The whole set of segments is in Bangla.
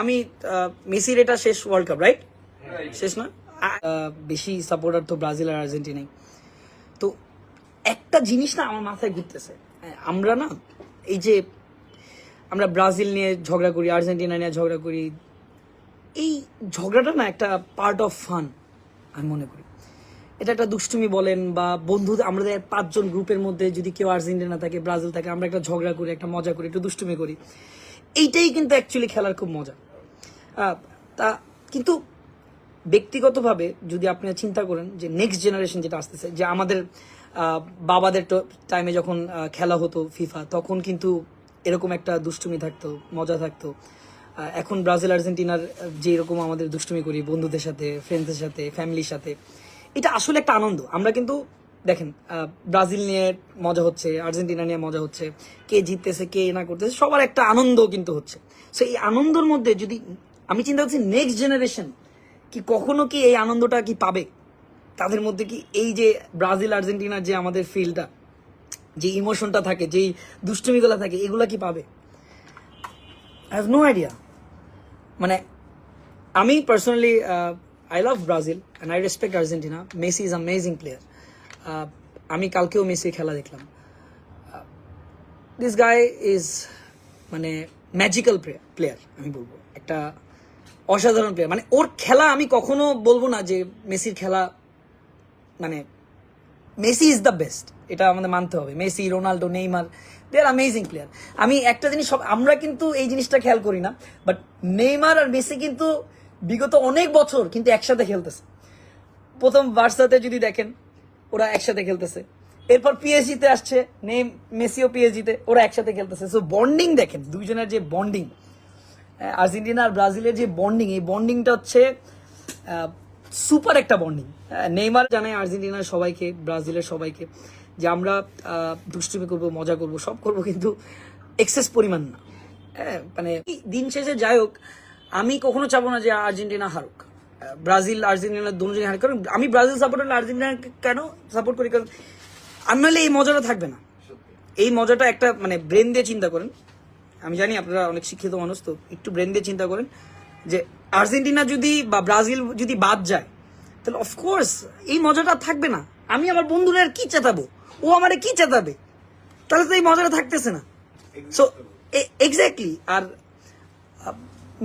আমি মেসির এটা শেষ ওয়ার্ল্ড কাপ, রাইট? শেষ না? বেশি সাপোর্টার তো ব্রাজিল আর আর্জেন্টিনাই। তো একটা জিনিস না আমার মাথায় ঘুরতেছে, আমরা না এই যে আমরা ব্রাজিল নিয়ে ঝগড়া করি, আর্জেন্টিনা নিয়ে ঝগড়া করি, এই ঝগড়াটা না একটা পার্ট অফ ফান আমি মনে করি। এটা একটা দুষ্টুমি বলেন বা বন্ধু, আমাদের 5 জন গ্রুপের মধ্যে যদি কেউ আর্জেন্টিনা থাকে, ব্রাজিল থাকে, আমরা একটা ঝগড়া করি, একটা মজা করি, একটু দুষ্টুমি করি, এইটাই কিন্তু অ্যাকচুয়ালি খেলার খুব মজা। তা কিন্তু ব্যক্তিগতভাবে যদি আপনি চিন্তা করেন যে নেক্সট জেনারেশন যেটা আসতেছে, যে আমাদের বাবাদের টাইমে যখন খেলা হতো ফিফা, তখন কিন্তু এরকম একটা দুষ্টুমি থাকতো, মজা থাকতো। এখন ব্রাজিল আর্জেন্টিনার যে এরকম আমাদের দুষ্টুমি করি বন্ধুদের সাথে, ফ্রেন্ডসদের সাথে, ফ্যামিলির সাথে, এটা আসলে একটা আনন্দ। আমরা কিন্তু দেখেন ব্রাজিল নিয়ে মজা হচ্ছে, আর্জেন্টিনা নিয়ে মজা হচ্ছে, কে জিততেছে কে না করতেছে, সবার একটা আনন্দ কিন্তু হচ্ছে। সো এই আনন্দের মধ্যে যদি আমি চিন্তা করছি নেক্সট জেনারেশন কি কখনো কি এই আনন্দটা কি পাবে, তাদের মধ্যে কি এই যে ব্রাজিল আর্জেন্টিনার যে আমাদের ফিলটা, যে ইমোশনটা থাকে, যেই দুষ্টুমিগুলো থাকে, এগুলা কি পাবে? I have no idea. মানে আমি personally I love Brazil and I respect Argentina. Messi is amazing player. আমি কালকেও মেসির খেলা দেখলাম। দিস গাই ইজ মানে ম্যাজিক্যাল প্লেয়ার, আমি বলবো একটা অসাধারণ প্লেয়ার। মানে ওর খেলা আমি কখনো বলবো না যে মেসির খেলা, মানে মেসি ইজ দ্য বেস্ট, এটা আমাদের মানতে হবে। Messi, Ronaldo, Neymar, they are amazing player. আমি একটা জিনিস, আমরা কিন্তু এই জিনিসটা খেয়াল করি না, বাট নেইমার আর মেসি কিন্তু বিগত অনেক বছর কিন্তু একসাথে খেলতেছে। প্রথম বার্সাতে যদি দেখেন, ওরা একসাথে খেলতেছে, এরপর পিএসজিতে আসছে, মেসিও পিএসজিতে, ওরা একসাথে খেলতেছে। সো বন্ডিং দেখেন, দুইজনের যে বন্ডিং, আর্জেন্টিনা আর ব্রাজিলের যে বন্ডিং, এই বন্ডিংটা হচ্ছে সুপার একটা বন্ডিং। নেইমার জানায় আর্জেন্টিনার সবাইকে, ব্রাজিলের সবাইকে, যে আমরা দুষ্টুমি করবো, মজা করবো, সব করবো, কিন্তু এক্সেস পরিমাণ না। মানে দিন শেষে যাই হোক, আমি কখনো চাবো না যে আর্জেন্টিনা হারুক, ব্রাজিল আর্জেন্টিনা দুজনই হারুক। কারণ আমি ব্রাজিল সাপোর্টার, আর্জেন্টিনা কেন সাপোর্ট করি, কারণ আমি নাহলে এই মজাটা থাকবে না। এই মজাটা একটা মানে ব্রেন দিয়ে চিন্তা করেন, আমি জানি আপনারা অনেক শিক্ষিত মানুষ, তো একটু ব্রেন দিয়ে চিন্তা করেন যে আর্জেন্টিনা যদি বা ব্রাজিল যদি বাদ যায়, তাহলে অফকোর্স এই মজাটা থাকবে না। আমি আমার বন্ধুরা আর কি চেতাবো, ও আমারে কি চেতাবে, তাহলে তো এই মজাটা থাকতেছে না। So exactly. আর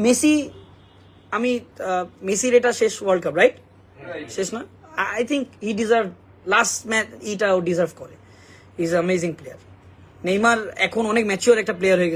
মেসি, আমি মেসির এটা শেষ ওয়ার্ল্ড কাপ, রাইট? শেষ না? I think he deserve last match, ইটা ও ডিজার্ভ করে। He is amazing player. Neymar এখন অনেক ম্যাচিওর একটা প্লেয়ার হয়ে গেছে।